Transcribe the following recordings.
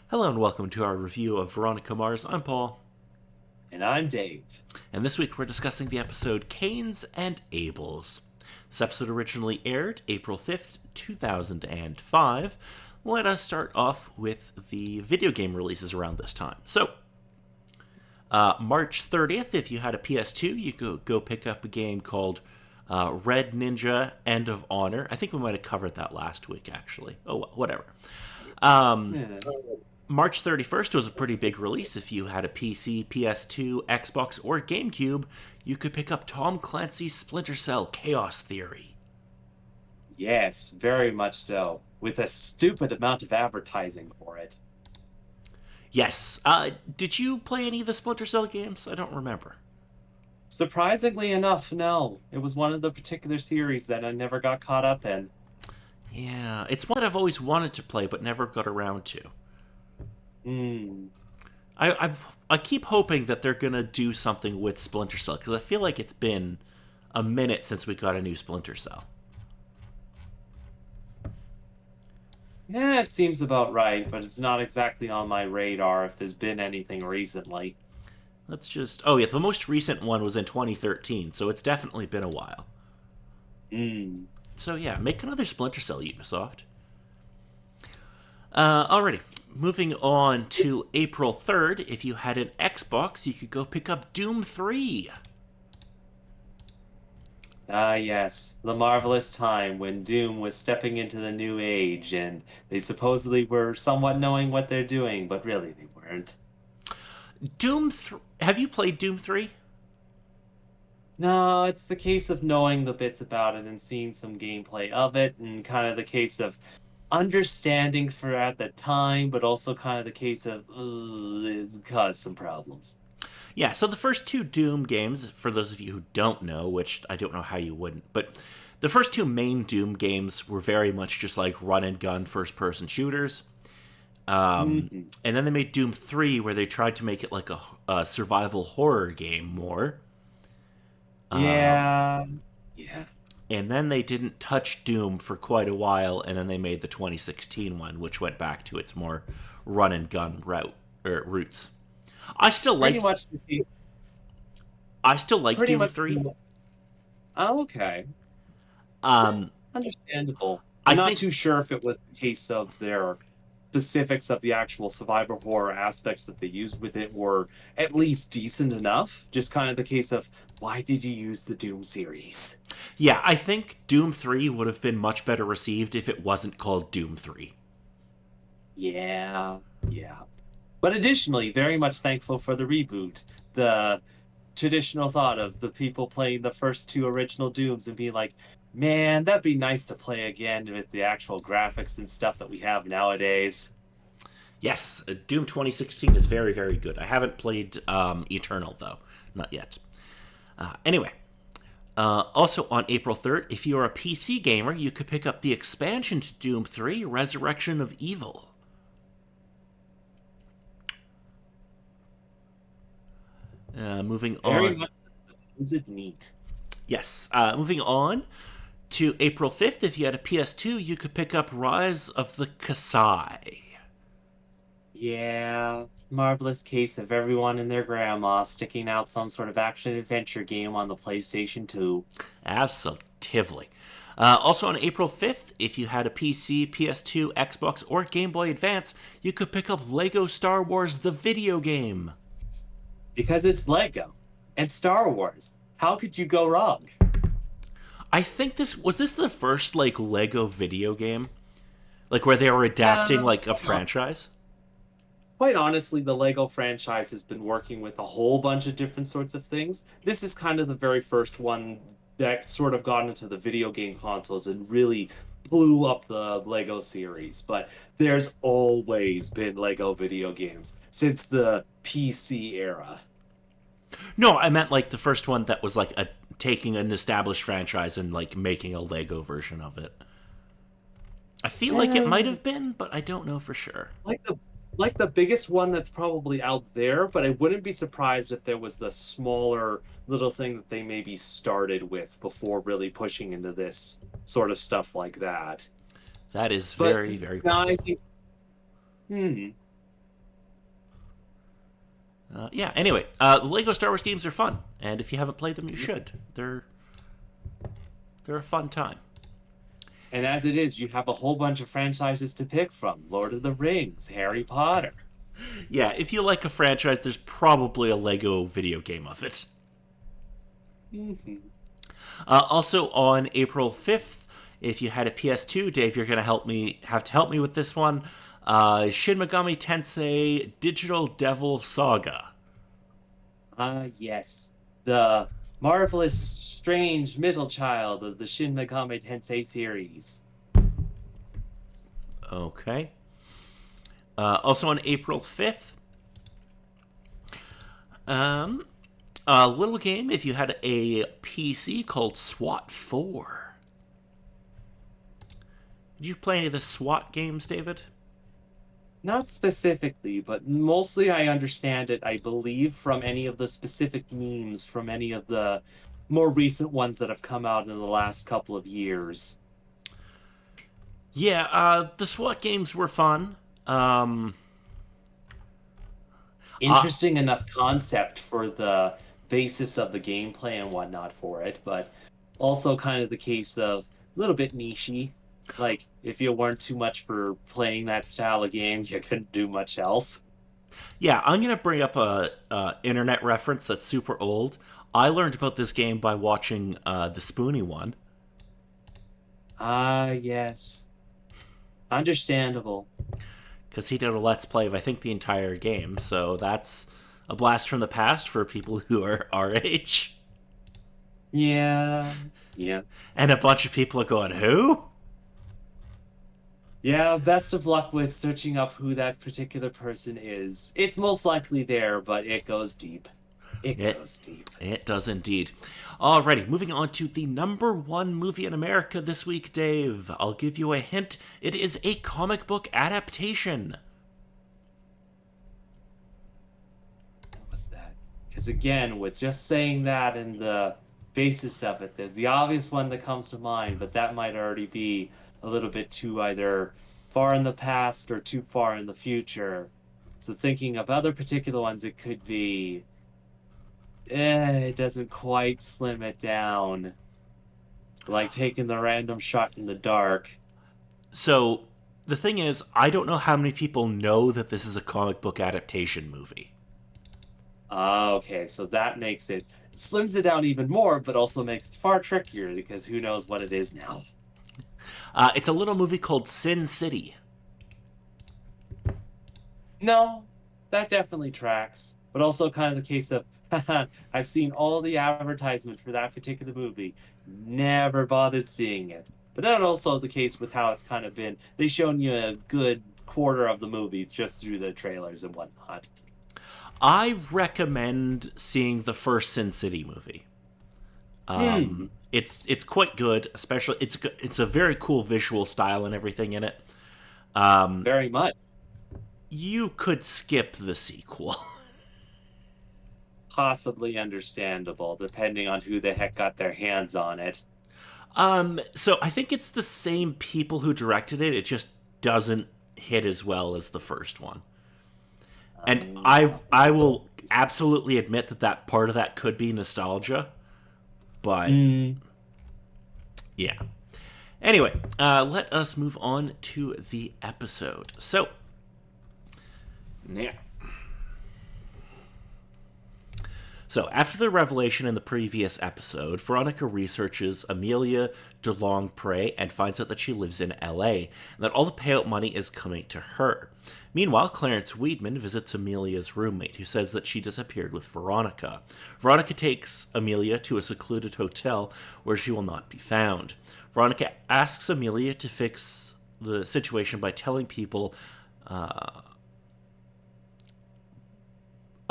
Hello and welcome to our review of Veronica Mars. I'm Paul, And I'm Dave. and this week we're discussing the episode Kanes and Abels. This episode originally aired April 5th, 2005. Let us start off with the video game releases around this time. March 30th, if you had a PS2, you could go pick up a game called Red Ninja End of Honor. I think we might have covered that last week, actually. Oh, well, whatever. Yeah. March 31st was a pretty big release. If you had a PC, PS2, Xbox, or GameCube, you could pick up Tom Clancy's Splinter Cell Chaos Theory. Yes, very much so. With a stupid amount of advertising for it. Yes. Did you play any of the Splinter Cell games? I don't remember. Surprisingly enough, no. It was one of the particular series that I never got caught up in. Yeah, it's one I've always wanted to play but never got around to. Hmm. I keep hoping that they're gonna do something with Splinter Cell because I feel like it's been a minute since we got a new Splinter Cell. Yeah, it seems about right, but it's not exactly on my radar if there's been anything recently. Let's just. Oh, yeah, the most recent one was in 2013, so it's definitely been a while. Hmm. So, yeah, make another Splinter Cell, Ubisoft. Alrighty. Moving on to April 3rd, if you had an Xbox, you could go pick up Doom 3. Ah, yes. The marvelous time when Doom was stepping into the new age and they supposedly were somewhat knowing what they're doing, but really they weren't. Doom 3. Have you played Doom 3? No, it's the case of knowing the bits about it and seeing some gameplay of it, and kind of the case of understanding for at the time, but also kind of the case of it's caused some problems. Yeah, so the first two Doom games, for those of you who don't know, which I don't know how you wouldn't, but the first two main Doom games were very much just like run and gun first person shooters. Hmm. And then they made Doom 3, where they tried to make it like a survival horror game more. Yeah, yeah. And then they didn't touch Doom for quite a while, and then they made the 2016 one, which went back to its more run and gun roots. I still Pretty like much the case. I still like Pretty Doom much. 3. Oh, okay. Yeah, Um, understandable. I I'm not think too sure if it was the case of their specifics of the actual survivor horror aspects that they used with it were at least decent enough. Just kind of the case of why did you use the Doom series? Yeah, I think Doom 3 would have been much better received if it wasn't called Doom 3. Yeah, yeah. But additionally, very much thankful for the reboot. The traditional thought of the people playing the first two original Dooms and being like, man, that'd be nice to play again with the actual graphics and stuff that we have nowadays. Yes, Doom 2016 is very, very good. I haven't played Eternal, though. Not yet. Anyway, also on April 3rd, if you're a PC gamer, you could pick up the expansion to Doom 3 Resurrection of Evil. Moving Very on. much is it neat. Yes, moving on to April 5th, if you had a PS2, you could pick up Rise of the Kasai. Yeah, marvelous case of everyone and their grandma sticking out some sort of action adventure game on the PlayStation 2. Absolutely. Also on April 5th, if you had a PC, PS2, Xbox, or Game Boy Advance, you could pick up Lego Star Wars the video game. Because it's Lego and Star Wars. How could you go wrong? I think this the first like Lego video game, like where they were adapting Uh, like a franchise. Quite honestly, the Lego franchise has been working with a whole bunch of different sorts of things. This is kind of the very first one that sort of got into the video game consoles and really blew up the Lego series. But there's always been Lego video games since the PC era. No, I meant like the first one that was like a taking an established franchise and like making a Lego version of it. I feel like it might Um, have been, but I don't know for sure. like the like the biggest one that's probably out there, but I wouldn't be surprised if there was the smaller little thing that they maybe started with before really pushing into this sort of stuff like that. That is But very, very now I possible. think, hmm. Yeah. Anyway, the Lego Star Wars games are fun, and if you haven't played them, you should. They're a fun time. And as it is, you have a whole bunch of franchises to pick from: Lord of the Rings, Harry Potter. Yeah, if you like a franchise, there's probably a Lego video game of it. Hmm. Also on April 5th, if you had a PS2, Dave, you're gonna have to help me with this one. Shin Megami Tensei Digital Devil Saga. Ah, yes. The marvelous, strange middle child of the Shin Megami Tensei series. Okay. Also on April 5th, um, a little game if you had a PC called SWAT 4. Did you play any of the SWAT games, David? Not specifically, but mostly I understand it, I believe, from any of the specific memes from any of the more recent ones that have come out in the last couple of years. Yeah, the SWAT games were fun. Uh, Interesting enough concept for the basis of the gameplay and whatnot for it, but also kind of the case of a little bit nichey. Like, if you weren't too much for playing that style of game, you couldn't do much else. yeah, I'm gonna bring up a internet reference that's super old. I learned about this game by watching the Spoony one Ah, yes. Understandable. because he did a let's play of I think the entire game. So that's a blast from the past for people who are our age. Yeah. Yeah. And a bunch of people are going, "Who?" Yeah, best of luck with searching up who that particular person is. It's most likely there, but it goes deep. It It goes deep. it does indeed. Alrighty, moving on to the number one movie in America this week, Dave. I'll give you a hint. It is a comic book adaptation. With that. Because again, with just saying that and the basis of it, there's the obvious one that comes to mind, but that might already be a little bit too either far in the past or too far in the future. So thinking of other particular ones, it could be, it doesn't quite slim it down. Like taking the random shot in the dark. So the thing is, I don't know how many people know that this is a comic book adaptation movie. Ah, okay, so that makes it slims it down even more, but also makes it far trickier because who knows what it is now. It's a little movie called Sin City. No, that definitely tracks. But also kind of the case of, haha, I've seen all the advertisement for that particular movie, never bothered seeing it. But then also the case with how it's kind of been, they've shown you a good quarter of the movie just through the trailers and whatnot. I recommend seeing the first Sin City movie. Hmm, It's quite good, especially it's a very cool visual style and everything in it. very much. You could skip the sequel. Possibly understandable, depending on who the heck got their hands on it. So I think it's the same people who directed it. It just doesn't hit as well as the first one. And I will absolutely admit that part of that could be nostalgia, but Mm, yeah. Anyway, let us move on to the episode. So now, so, after the revelation in the previous episode, Veronica researches Amelia DeLongpre and finds out that she lives in LA and that all the payout money is coming to her. Meanwhile, Clarence Weedman visits Amelia's roommate, who says that she disappeared with Veronica. Veronica takes Amelia to a secluded hotel where she will not be found. Veronica asks Amelia to fix the situation by telling people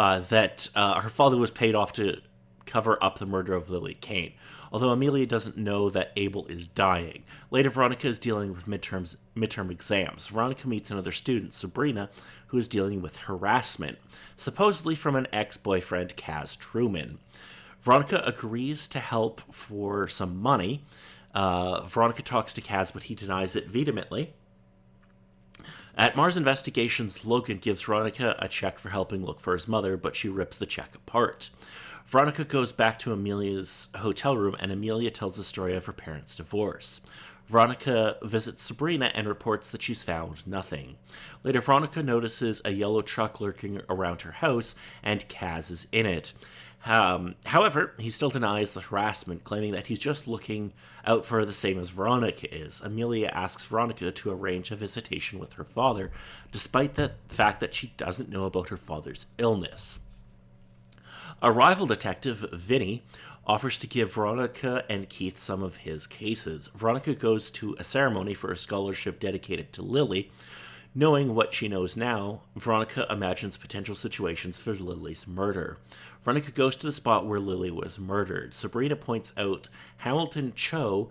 that her father was paid off to cover up the murder of Lily Kane, although Amelia doesn't know that Abel is dying. Later, Veronica is dealing with midterm exams. Veronica meets another student, Sabrina, who is dealing with harassment, supposedly from an ex-boyfriend, Kaz Truman. Veronica agrees to help for some money. Veronica talks to Kaz, but he denies it vehemently. At Mars Investigations, Logan gives Veronica a check for helping look for his mother, but she rips the check apart. Veronica goes back to Amelia's hotel room, and Amelia tells the story of her parents' divorce. Veronica visits Sabrina and reports that she's found nothing. Later, Veronica notices a yellow truck lurking around her house, and Kaz is in it. However, he still denies the harassment, claiming that he's just looking out for her the same as Veronica is. Amelia asks Veronica to arrange a visitation with her father, despite the fact that she doesn't know about her father's illness. A rival detective, Vinny, offers to give Veronica and Keith some of his cases. Veronica goes to a ceremony for a scholarship dedicated to Lily. Knowing what she knows now, Veronica imagines potential situations for Lily's murder. Veronica goes to the spot where Lily was murdered. Sabrina points out Hamilton Cho,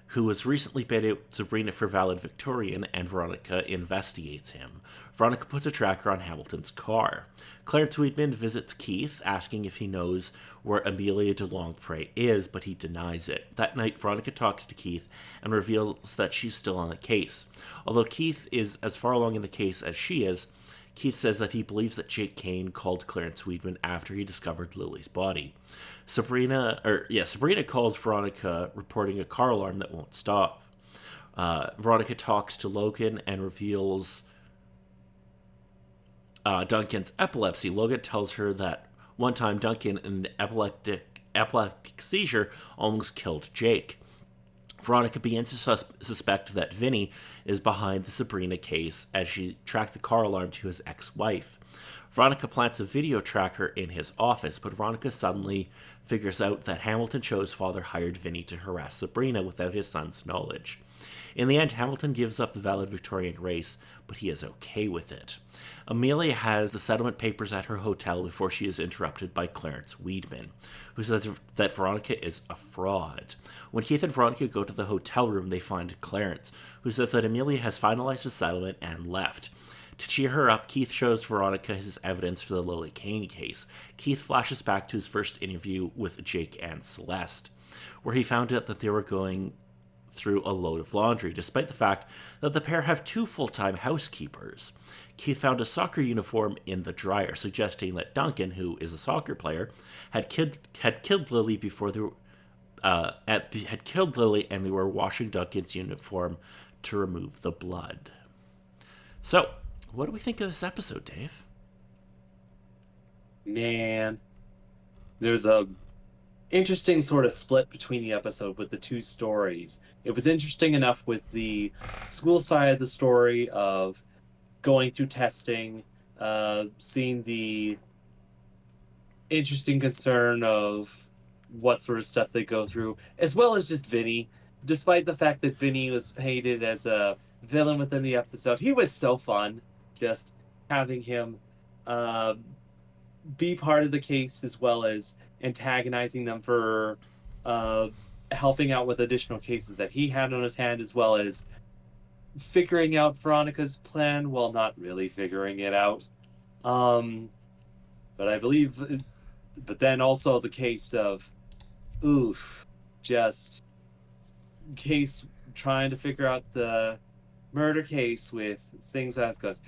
who was recently bid out Sabrina for valedictorian, and Veronica investigates him. Veronica puts a tracker on Hamilton's car. Clarence Weedman visits Keith, asking if he knows where Amelia de Longpre is, but he denies it. That night, Veronica talks to Keith and reveals that she's still on the case. Although Keith is as far along in the case as she is, Keith says that he believes that Jake Kane called Clarence Weedman after he discovered Lily's body. Sabrina calls Veronica, reporting a car alarm that won't stop. Veronica talks to Logan and reveals Duncan's epilepsy. Logan tells her that one time Duncan, in an epileptic seizure, almost killed Jake. Veronica begins to suspect that Vinny is behind the Sabrina case as she tracked the car alarm to his ex-wife. Veronica plants a video tracker in his office, but Veronica suddenly figures out that Hamilton Cho's father hired Vinny to harass Sabrina without his son's knowledge. In the end, Hamilton gives up the valedictorian race, but he is okay with it. Amelia has the settlement papers at her hotel before she is interrupted by Clarence Weedman, who says that Veronica is a fraud. When Keith and Veronica go to the hotel room, they find Clarence, who says that Amelia has finalized the settlement and left. To cheer her up, Keith shows Veronica his evidence for the Lily Kane case. Keith flashes back to his first interview with Jake and Celeste, where he found out that they were going through a load of laundry, despite the fact that the pair have 2 full-time housekeepers. Keith found a soccer uniform in the dryer, suggesting that Duncan, who is a soccer player, had killed Lily before they had killed Lily, and they were washing Duncan's uniform to remove the blood. So, what do we think of this episode, Dave? Man, there's a interesting sort of split between the episode with the 2 stories. It was interesting enough with the school side of the story of going through testing, seeing the interesting concern of what sort of stuff they go through, as well as just Vinny. Despite the fact that Vinny was painted as a villain within the episode, he was so fun just having him be part of the case, as well as antagonizing them for helping out with additional cases that he had on his hand, as well as figuring out Veronica's plan while not really figuring it out. But I believe, but then also the case of, just case trying to figure out the murder case with things because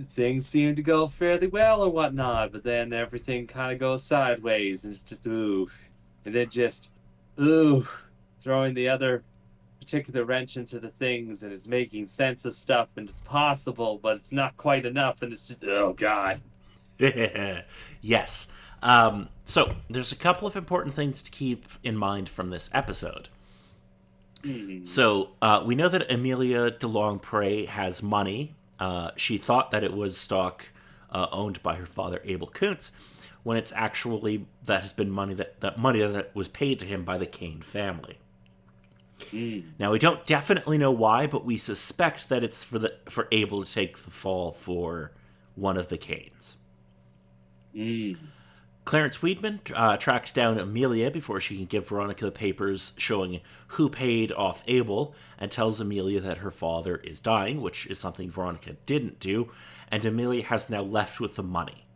things seem to go fairly well or whatnot, but then everything kind of goes sideways, and it's just and then just throwing the other particular wrench into the things, and it's making sense of stuff, and it's possible, but it's not quite enough, and it's just oh god. Yes. So there's a couple of important things to keep in mind from this episode. So we know that Amelia de Longpre has money. She thought that it was stock owned by her father, Abel Kuntz, when it's actually that has been money that was paid to him by the Kane family. Now we don't definitely know why, but we suspect that it's for Abel to take the fall for one of the Kanes. Clarence Weedman tracks down Amelia before she can give Veronica the papers showing who paid off Abel, and tells Amelia that her father is dying, which is something Veronica didn't do, and Amelia has now left with the money.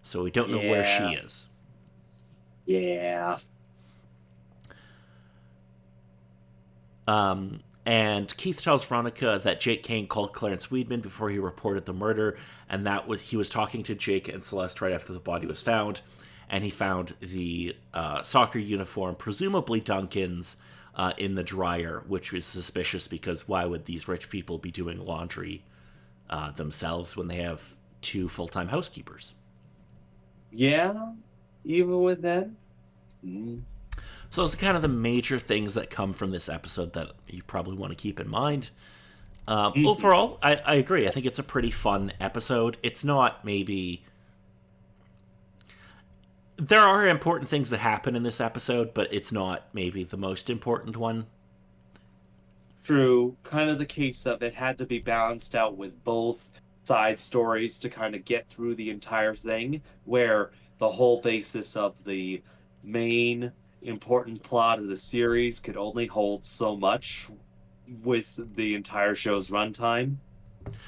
So we don't know where she is. Yeah. And Keith tells Veronica that Jake Kane called Clarence Weedman before he reported the murder, and he was talking to Jake and Celeste right after the body was found, and he found the soccer uniform, presumably Duncan's, in the dryer, which was suspicious because why would these rich people be doing laundry themselves when they have two full-time housekeepers? Yeah, even with that. So those are kind of the major things that come from this episode that you probably want to keep in mind. Mhm. Overall, I agree. I think it's a pretty fun episode. It's not maybe. There are important things that happen in this episode, but it's not maybe the most important one. True, kind of the case of it had to be balanced out with both side stories to kind of get through the entire thing, where the whole basis of the main important plot of the series could only hold so much with the entire show's runtime.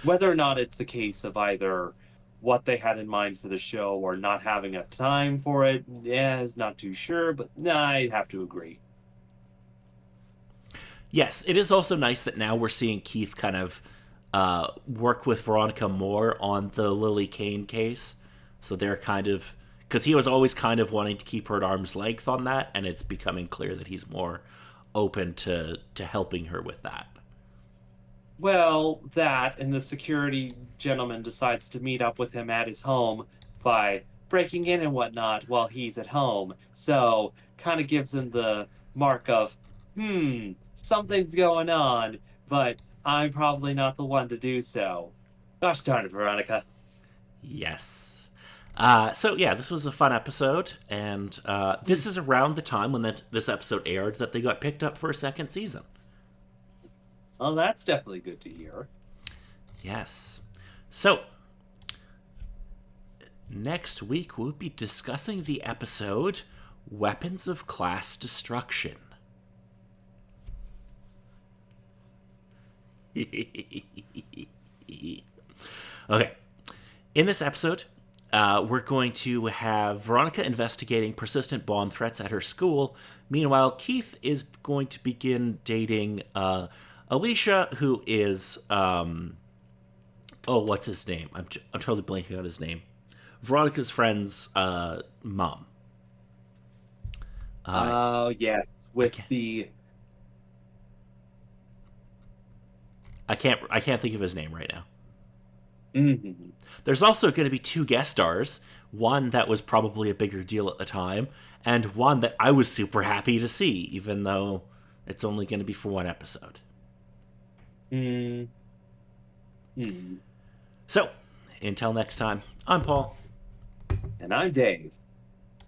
Whether or not it's the case of either what they had in mind for the show or not having a time for it, yeah, is not too sure, but nah, I'd have to agree. Yes, it is also nice that now we're seeing Keith kind of work with Veronica more on the Lily Kane case. So they're kind of. Because he was always kind of wanting to keep her at arm's length on that, and it's becoming clear that he's more open to helping her with that. Well, that and the security gentleman decides to meet up with him at his home by breaking in and whatnot while he's at home. So, kind of gives him the mark of, something's going on, but I'm probably not the one to do so. Gosh darn it, Veronica. Yes. So yeah, this was a fun episode, and Hmm. this is around the time when this episode aired that they got picked up for a second season. Well, that's definitely good to hear. Yes. So next week we'll be discussing the episode "Weapons of Class Destruction." Okay. In this episode, we're going to have Veronica investigating persistent bomb threats at her school. Meanwhile, Keith is going to begin dating Alicia, who is what's his name? I'm totally blanking on his name. Veronica's friend's mom. Uh, Oh, yes, I with can't. the. I can't think of his name right now. Mhm. There's also going to be two guest stars. One that was probably a bigger deal at the time, and one that I was super happy to see, even though it's only going to be for one episode. Mm, mm. So, until next time, I'm Paul. And I'm Dave.